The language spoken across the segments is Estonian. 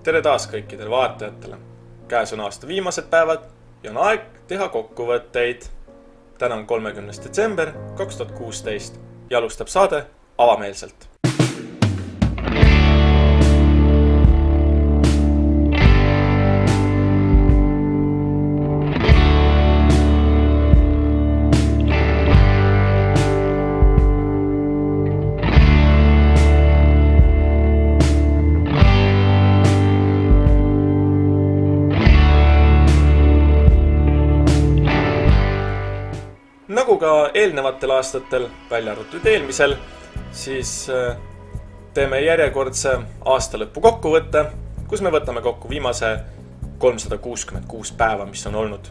Tere taas kõikidele vaatajatele. Käes on aasta viimased päevad ja on aeg teha kokkuvõtteid. Täna on 30. detsember 2016 ja alustab saade avameelselt. Nagu ka eelnevatel aastatel, välja arvatud eelmisel, siis teeme järjekordse aastalõppu kokkuvõtte, kus me võtame kokku viimase 366 päeva, mis on olnud.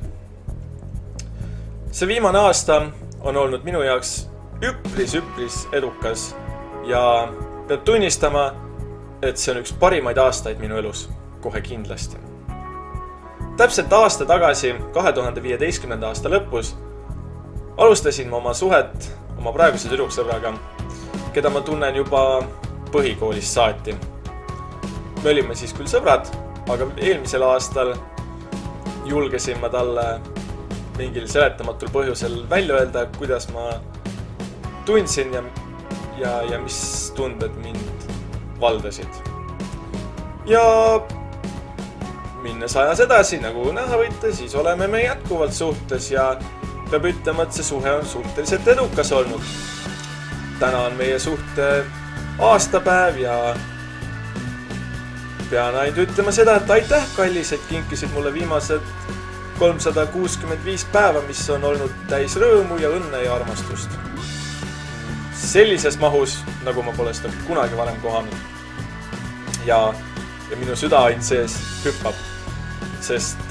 See viimane aasta on olnud minu jaoks üpris edukas ja peab tunnistama, et see on üks parimaid aastaid minu elus, kohe kindlasti. Täpselt aasta tagasi, 2015. aasta lõpus, alustasin ma oma suhet oma praeguse tüdruksõbraga, keda ma tunnen juba põhikoolist saati. Me olime siis küll sõbrad, aga eelmisel aastal julgesin ma talle mingil seletamatul põhjusel välja öelda, kuidas ma tundsin ja mis tunded mind valdasid. Ja minnes ajas edasi, nagu näha võite, siis oleme me jätkuvalt suhtes ja peab ütlema, et see suhe on suhteliselt edukas olnud. Täna on meie suhte aastapäev ja pean ainult ütlema seda, et aitäh, kallis, et kinkisid mulle viimased 365 päeva, mis on olnud täis rõõmu ja õnne ja armastust. Sellises mahus, nagu ma pole seda kunagi varem kohanud. Ja minu süda ainult sees hüppab, sest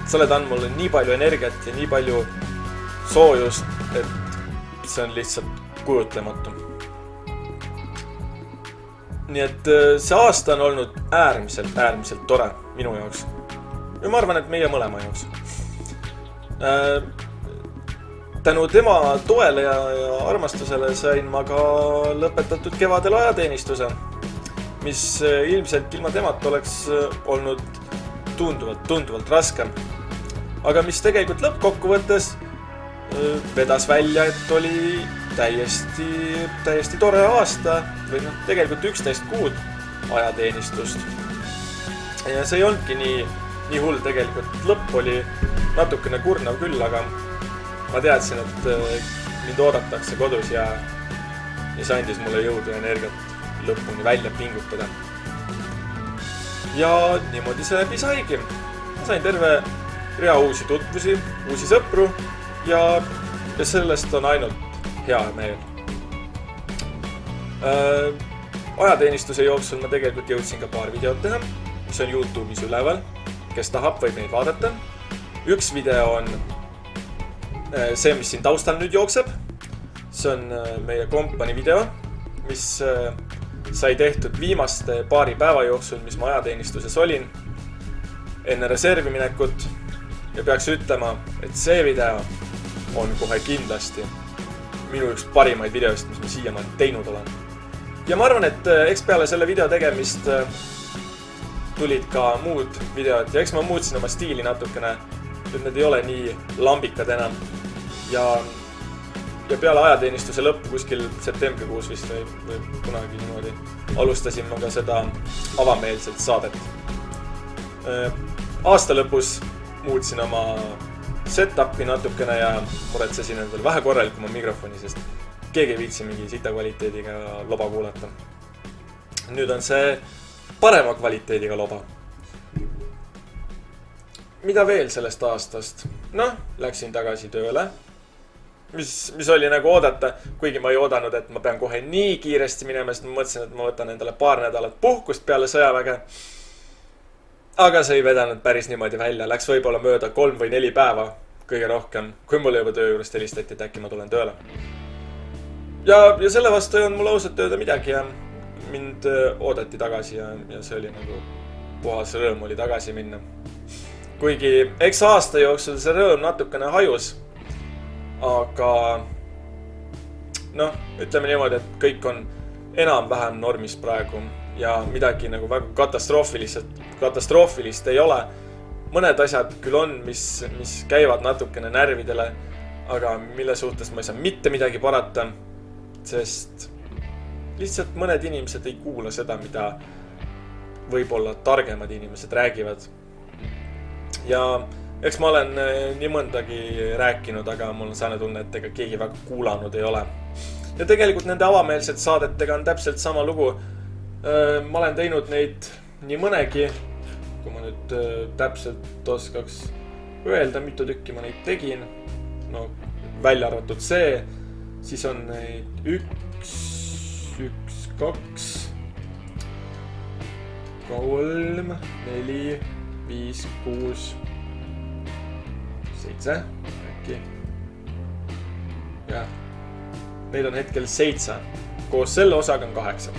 sa oled andnud mulle nii palju energiat ja nii palju soojust, et see on lihtsalt kujutlematu. Nii et see aasta on olnud äärmiselt tore minu jaoks. Ja ma arvan, et meie mõlema jaoks. Tänu tema toele ja armastusele sain ma ka lõpetatud kevadel ajateenistuse, mis ilmselt ilma temata oleks olnud tunduvalt raskem. Aga mis tegelikult lõppkokkuvõttes vedas välja, et oli täiesti tore aasta või tegelikult 11 kuud ajateenistust. Ja see ei olnudki nii hull tegelikult. Lõpp oli natukene kurnav küll, aga ma teadsin, et mind oodatakse kodus ja see andis mulle jõudu ja energiat lõpuni välja pingutada. Ja niimoodi see läbi saigi. Ma sain terve rea uusi tutvusi, uusi sõpru ja sellest on ainult hea meel. Ajateenistuse jooksul ma tegelikult jõudsin ka paar videot teha, mis on YouTube'is üleval. Kes tahab, võib neid vaadata. Üks video on see, mis siin taustal nüüd jookseb. See on meie kompani video, mis sai tehtud viimaste paari päeva jooksul, mis ma ajateenistuses olin enne reservi minekut. Ja peaks ütlema, et see video on kohe kindlasti minu üks parimaid videost, mis ma siiamaani teinud olen. Ja ma arvan, et eks peale selle video tegemist tulid ka muud videod ja eks ma muutsin oma stiili natukene, et need ei ole nii lambikad enam. Ja peale ajateenistuse lõppu kuskil septembrikuus vist või kunagi niimoodi alustasin ma ka seda avameelselt saadet. Aasta lõpus muutsin oma setupi natukene ja muretsesin endale vähe korralikuma mikrofoni, sest keegi ei viitsi mingi sita kvaliteediga loba kuulata. Nüüd on see parema kvaliteediga loba. Mida veel sellest aastast? Läksin tagasi tööle, mis oli nagu oodata, kuigi ma ei oodanud, et ma pean kohe nii kiiresti minema, sest ma mõtlesin, et ma võtan endale paar nädalat puhkust peale sõjaväge. Aga see ei vedanud päris niimoodi välja. Läks võib-olla mööda 3 või 4 päeva kõige rohkem, kui mulle juba töö juurest helistati, et äkki ma tulen tööle. Ja selle vastu ei olnud mul ausalt tööda midagi ja mind oodati tagasi ja see oli nagu puhas rõõm oli tagasi minna. Kuigi eks aasta jooksul see rõõm natukene hajus, aga ütleme niimoodi, et kõik on enam-vähem normis praegu ja midagi nagu väga katastroofilist ei ole. Mõned asjad küll on, mis käivad natukene närvidele, aga mille suhtes ma ei saa mitte midagi parata, sest lihtsalt mõned inimesed ei kuula seda, mida võib-olla targemad inimesed räägivad. Ja eks ma olen nii mõndagi rääkinud, aga mul on saane tunne, et ega keegi väga kuulanud ei ole. Ja tegelikult nende avameelsed saadetega on täpselt sama lugu. Ma olen teinud neid nii mõnegi, kui ma nüüd täpselt oskaks öelda, mitu tükki ma neid tegin. No, välja arvatud see, siis on neid 1, 2, 3, 4, 5, 6, 7 äkki. Ja neid on hetkel 7. Koos selle osaga on 8.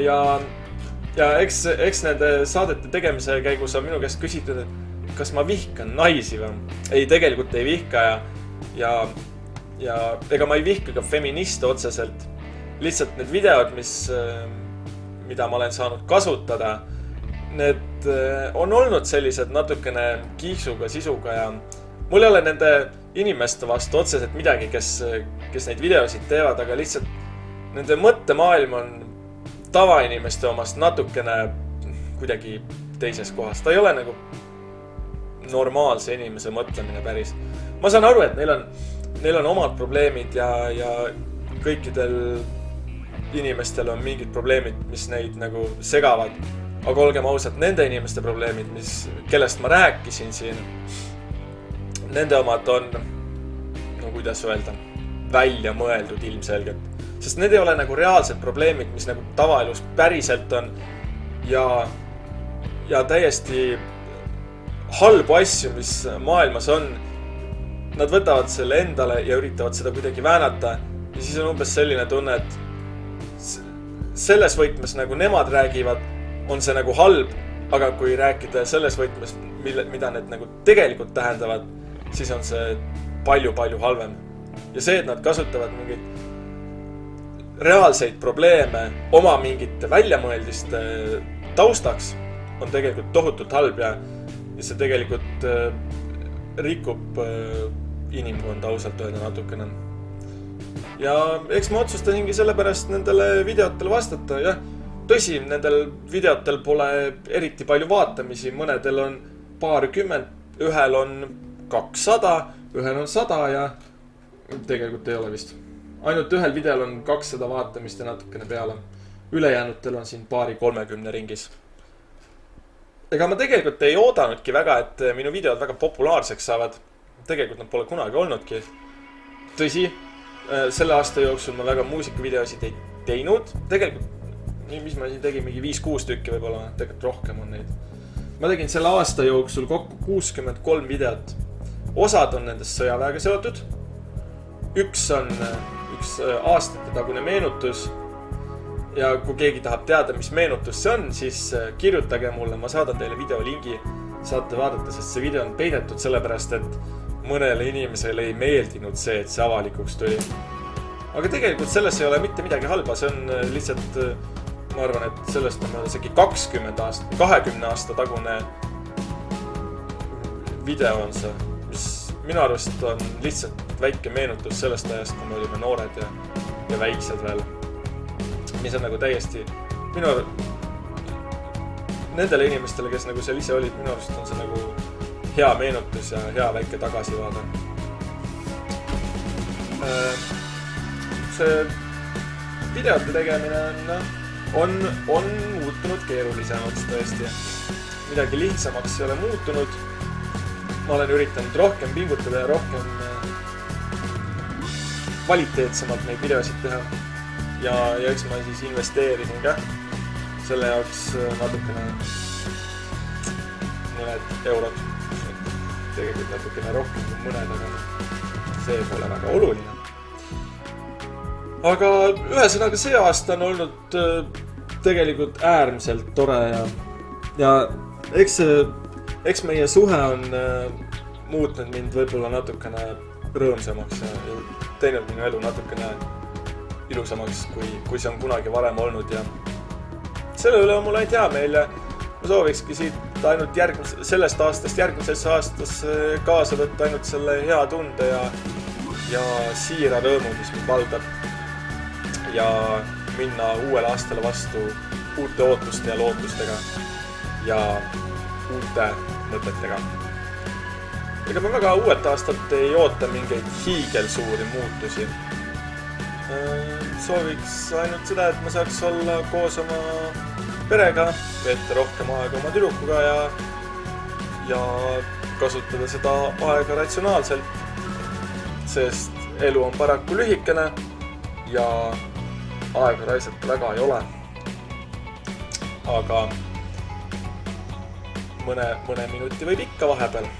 Ja eks nende saadete tegemise käigus on minu käest küsitud, et kas ma vihkan naisi või? Ei, tegelikult ei vihka ja ega ma ei vihka ka feministe otseselt. Lihtsalt need videod, mida ma olen saanud kasutada, need on olnud sellised natukene kiiksuga, sisuga ja mul ei ole nende inimeste vastu otseselt midagi, kes neid videosid teevad, aga lihtsalt nende mõttemaailm on tavainimeste omast natukene kuidagi teises kohas. Ta ei ole nagu normaalse inimese mõtlemine päris. Ma saan aru, et neil on omad probleemid ja kõikidel inimestel on mingid probleemid, mis neid nagu segavad. Aga olgem ausad, nende inimeste probleemid, kellest ma rääkisin siin, nende omad on, no kuidas öelda, välja mõeldud ilmselgelt. Sest need ei ole nagu reaalsed probleemid, mis nagu tavaelus päriselt on ja täiesti halbu asju, mis maailmas on. Nad võtavad selle endale ja üritavad seda kuidagi väänata ja siis on umbes selline tunne, et selles võtmes nagu nemad räägivad, on see nagu halb, aga kui rääkida selles võtmes, mida need nagu tegelikult tähendavad, siis on see palju halvem. Ja see, et nad kasutavad mingid reaalseid probleeme oma mingite väljamõeldiste taustaks, on tegelikult tohutult halb ja see tegelikult rikub inimkonda ausalt öelda natukene. Ja eks ma otsustasingi sellepärast nendele videotele vastata. Jah, tõsi, nendel videotel pole eriti palju vaatamisi, mõnedel on paarkümmend, ühel on 200, ühel on 100 ja tegelikult ei ole vist. Ainult ühel videol on 200 vaatamist ja natukene peale. Ülejäänutel on siin 30 ringis. Ega ma tegelikult ei oodanudki väga, et minu videod väga populaarseks saavad. Tegelikult nad pole kunagi olnudki. Tõsi, selle aasta jooksul ma väga muusikavideosid ei teinud. Tegelikult, mis ma siin tegin, mingi 5-6 tükki võib-olla, tegelikult rohkem on neid. Ma tegin selle aasta jooksul kokku 63 videot. Osad on nendest sõjaväega seotud. Üks on üks aastate tagune meenutus ja kui keegi tahab teada, mis meenutus see on, siis kirjutage mulle, ma saadan teile videolingi, saate vaadata, sest see video on peidetud sellepärast, et mõnele inimesele ei meeldinud see, et see avalikuks tuli. Aga tegelikult selles ei ole mitte midagi halba, see on lihtsalt, ma arvan, et sellest on isegi 20 aasta tagune video on see, mis minu arust on lihtsalt väike meenutus sellest ajast, kui me olime noored ja väiksed veel. Mis on nagu täiesti nendele inimestele, kes nagu seal ise olid, minu arust on see nagu hea meenutus ja hea väike tagasivaade. See videote tegemine on muutunud keerulisemaks tõesti. Midagi lihtsamaks ei ole muutunud. Ma olen üritanud rohkem pingutada ja rohkem kvaliteetsemalt neid videosid teha. Ja eks ma siis investeerisin ka selle jaoks natukene mõned eurod. Tegelikult natukene rohkem kui mõned, aga see pole väga oluline. Aga ühesõnaga see aasta on olnud tegelikult äärmiselt tore ja eks meie suhe on muutnud mind võib-olla natukene rõõmsamaks ja teinud minu elu natukene ilusamaks, kui see on kunagi varem olnud selle üle on mul ainult hea meel ja ma soovikski siit ainult sellest aastast järgmisesse aastasse kaasa võtta ainult selle hea tunde ja siira rõõmu, mis mind valdab. Ja minna uuele aastale vastu uute ootuste ja lootustega ja uute mõtetega. Ega ma väga uuelt aastalt ei oota mingeid hiigelsuuri muutusi. Sooviks ainult seda, et ma saaks olla koos oma perega, veeta rohkem aega oma tüdrukuga ja kasutada seda aega ratsionaalselt, sest elu on paraku lühikene ja aega raisata väga ei ole. Aga mõne minuti võib ikka vahepeal.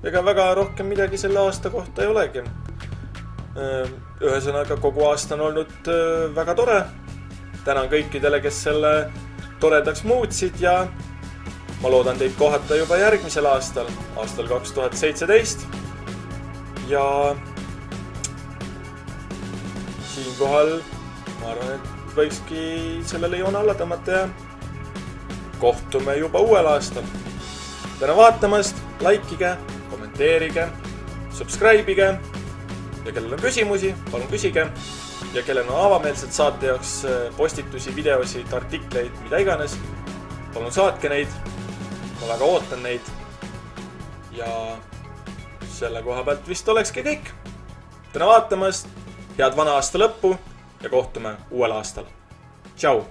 Ega väga rohkem midagi selle aasta kohta ei olegi. Ühesõnaga kogu aasta on olnud väga tore. Tänan kõikidele, kes selle toredaks muutsid ja ma loodan teid kohata juba järgmisel aastal 2017. Ja siinkohal ma arvan, et võikski sellele joone alla tõmmata ja kohtume juba uuel aastal. Tänan vaatamast, likeige, kommenteerige, subscribe'ige ja kellel on küsimusi, palun küsige. Ja kellel on avameelselt saate jaoks postitusi, videosid, artikleid, mida iganes, palun saatke neid. Ma väga ootan neid ja selle koha pealt vist olekski kõik. Tänan vaatamast, head vana aasta lõppu ja kohtume uuel aastal. Tšau!